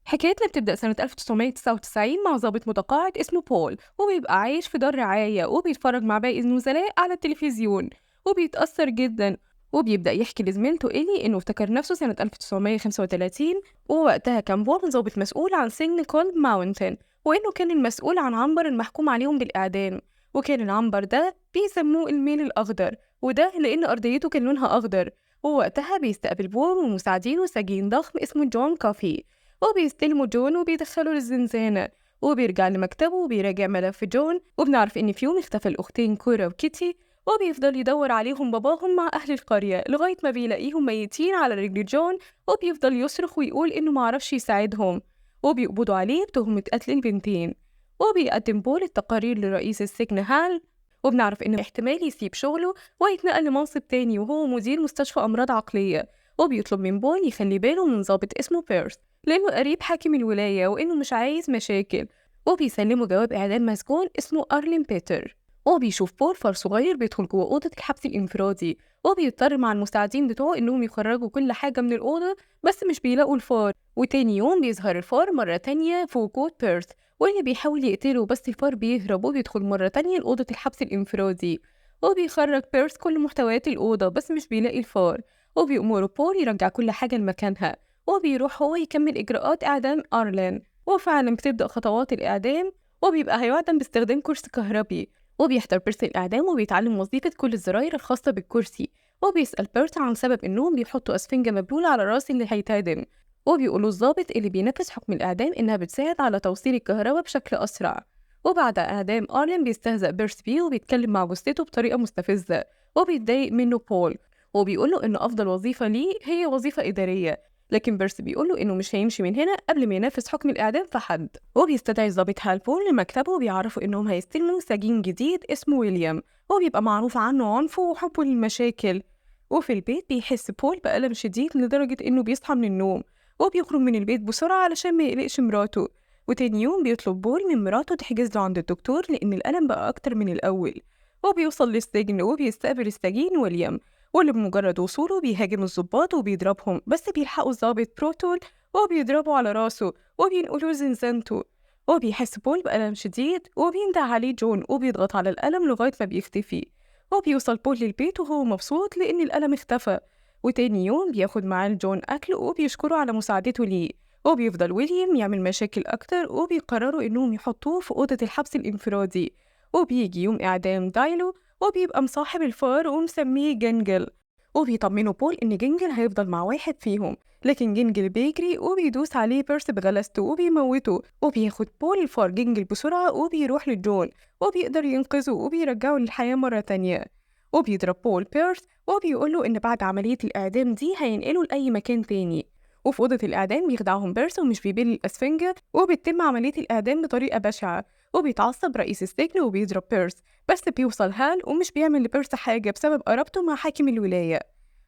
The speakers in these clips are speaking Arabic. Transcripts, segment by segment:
حكايتنا بتبدأ سنة 1999 مع ضابط متقاعد اسمه بول، وبيبقى عايش في دار رعاية وبيتفرج مع باقي النزلاء على التلفزيون وبيتأثر جدا. وبيبدأ يحكي لزميلته إيلي إنه افتكر نفسه سنة 1935، ووقتها كان بول ضابط مسؤول عن سجن كولد ماونتن، وإنه كان المسؤول عن عنبر المحكوم عليهم بالإعدام. وكان العنبر ده بيسموه الميل الأخضر، وده لأن أرضيته كان لونها أخضر. ووقتها بيستقبل بول ومساعدينه سجين ضخم اسمه جون كافي، وبيستلموا جون وبيدخلوا للزنزانة. وبيرجع لمكتبه وبيراجع ملف جون، وبنعرف إن في يوم اختفى الأختين كورا وكيتي، وبيفضل يدور عليهم باباهم مع أهل القرية لغاية ما بيلاقيهم ميتين على رجل جون، وبيفضل يصرخ ويقول إنه معرفش يساعدهم. وبيقبضوا عليه بتهمة قتل البنتين. وبيقدم بول التقارير لرئيس السجن هال، وبنعرف إنه احتمال يسيب شغله ويتنقل لمنصب تاني وهو مدير مستشفى أمراض عقلية. وبيطلب من بول يخلي باله من ضابط اسمه بيرث لأنه قريب حاكم الولاية وإنه مش عايز مشاكل. وبيسلمه جواب إعدام مسجون اسمه أرلين بيتر. وبيشوف بول فار صغير بيدخل جوه أوضة الحبس الانفرادي، وبيضطر مع المساعدين بتوعه إنهم يخرجوا كل حاجة من الأوضة، بس مش بيلاقوا الفار. وتاني يوم بيظهر الفار مرة تانية في وجود بيرث، واللي بيحاول يقتله بس الفار بيهرب وبيدخل مرة تانية لأوضة الحبس الانفرادي. وبيخرج بيرث كل محتويات الأوضة بس مش بيلاقي الفار، وبيأمره بول يرجع كل حاجة لمكانها. وبيروح هو يكمل إجراءات إعدام أرلين، وفعلا بتبدأ خطوات الإعدام. وبيبقى هيعدم باستخدام كرسي كهربي. وبيحضر بيرس الإعدام وبيتعلم وظيفة كل الزراير الخاصة بالكرسي. وبيسأل بيرس عن سبب إنهم بيحطوا أسفنجة مبلولة على راس اللي هيتعدم. وبيقولوا الضابط اللي بينفذ حكم الإعدام إنها بتساعد على توصيل الكهرباء بشكل أسرع. وبعد إعدام أرلين بيستهزأ بيرس بيه وبيتكلم مع جثته بطريقة مستفزة، وبيتضايق منه بول، وبيقوله إن أفضل وظيفة ليه هي وظيفة إدارية. لكن بيرس بيقوله إنه مش هيمشي من هنا قبل ما ينفذ حكم الإعدام في حد. وبيستدعي الضابط هالبول لمكتبه وبيعرفوا إنهم هيستلموا سجين جديد اسمه ويليام، وبيبقى معروف عنه عنفه وحبه للمشاكل. وفي البيت بيحس بول بألم شديد لدرجة إنه بيصحى من النوم، وبيخرج من البيت بسرعة علشان ما يقلقش مراته. وتاني يوم بيطلب بول من مراته تحجز له عند الدكتور لأن الألم بقى أكتر من الأول. وبيوصل للسجن وبيستقبل السجين ويليام، واللي بمجرد وصوله بيهاجم الضباط وبيضربهم، بس بيلحقوا الضابط بروتول وبيضربوا على راسه وبينقلوه زنزانته. وبيحس بول بألم شديد وبينده عليه جون وبيضغط على الألم لغاية ما بيختفي. وبيوصل بول للبيت وهو مبسوط لأن الألم اختفى. وتاني يوم بياخد معاه جون أكل وبيشكره على مساعدته ليه. وبيفضل ويليام يعمل مشاكل أكتر، وبيقرروا إنهم يحطوه في أوضة الحبس الانفرادي. وبيجي يوم إعدام دايلو، وبيبقى مصاحب الفار ومسميه جنجل. وبيطمنوا بول إن جنجل هيفضل مع واحد فيهم، لكن جنجل بيجري وبيدوس عليه بيرس بغلاسته وبيموته. وبياخد بول الفار جنجل بسرعة وبيروح لجون، وبيقدر ينقذه وبيرجعه للحياة مرة تانية. وبيضرب بول بيرس وبيقوله إن بعد عملية الإعدام دي هينقله لأي مكان تاني. وفي أوضة الإعدام بيخدعهم بيرس ومش بيبل الأسفنجة، وبتتم عملية الإعدام بطريقة بشعة. وبيتعصب رئيس السجن وبيضرب بيرس، بس بيوصل هال ومش بيعمل لبيرس حاجة بسبب قرابته مع حاكم الولاية.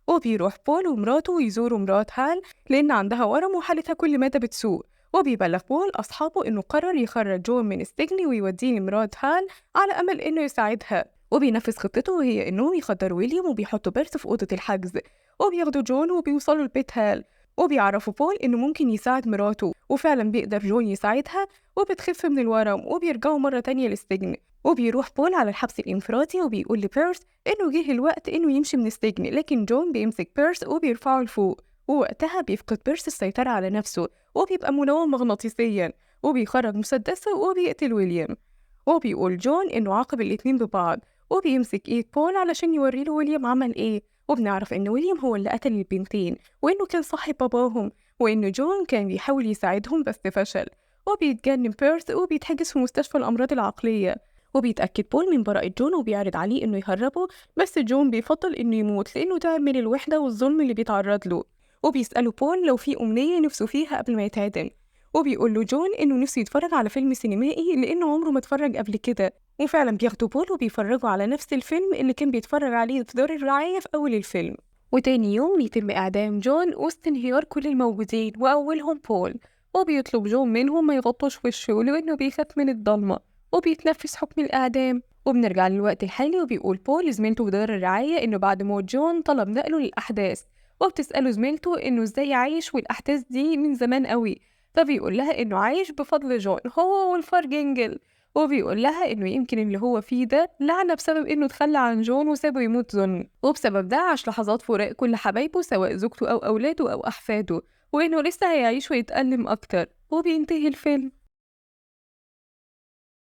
وبيروح بول ومراته يزوروا مرات هال لأن عندها ورم وحالتها كل مدى بتسوء. وبيبلغ بول أصحابه إنه قرر يخرج جون من السجن ويوديه لمرات هال على أمل إنه يساعدها. وبينفذ خطته وهي إنهم يخدروا ويليام وبيحطوا بيرس في أوضة الحجز، وبياخدوا جون وبيوصلوا لبيت هال. وبيعرفوا بول إنه ممكن يساعد مراته، وفعلا بيقدر جون يساعدها وبتخف من الورم. وبيرجعوا مرة تانية للسجن. وبيروح بول على الحبس الانفرادي وبيقول لبيرس إنه جه الوقت إنه يمشي من السجن، لكن جون بيمسك بيرس وبيرفعه لفوق. ووقتها بيفقد بيرس السيطرة على نفسه وبيبقى منوم مغناطيسيا، وبيخرج مسدسه وبيقتل ويليام. وبيقول جون إنه عاقب الاتنين ببعض، وبيمسك إيد بول علشان يوريله ويليام عمل إيه. وبنعرف إن ويليام هو اللي قتل البنتين، وإنه كان صاحب باباهم، وإن جون كان بيحاول يساعدهم بس فشل. وبيتجنن بيرث وبيتحجز في مستشفى الأمراض العقلية. وبيتأكد بول من براءة جون وبيعرض عليه إنه يهربه، بس جون بيفضل إنه يموت لأنه تعب من الوحدة والظلم اللي بيتعرض له. وبيسأله بول لو في أمنية نفسه فيها قبل ما يتعدم، وبيقول له جون إنه نفسه يتفرج على فيلم سينمائي لأنه عمره ما اتفرج قبل كده. وفعلا بياخدوا بول وبيفرجوا على نفس الفيلم اللي كان بيتفرج عليه في دار الرعاية في أول الفيلم. وتاني يوم يتم إعدام جون وسط انهيار كل الموجودين وأولهم بول. وبيطلب جون منهم ما يغطوش وشه لأنه بيخاف من الضلمة، وبيتنفذ حكم الإعدام. وبنرجع للوقت الحالي وبيقول بول لزميلته في دار الرعاية إنه بعد موت جون طلب نقله للأحداث. وبتسأله زميلته إنه إزاي عايش والأحداث دي من زمان قوي، فبيقول لها إنه عايش بفضل جون هو والفار جينجل، وبيقول لها إنه يمكن اللي هو فيه ده لعنة بسبب إنه تخلى عن جون وسابه يموت ظلم، وبسبب ده عاش لحظات فراق كل حبايبه سواء زوجته أو أولاده أو أحفاده، وإنه لسه هيعيش ويتألم أكتر. وبينتهي الفيلم.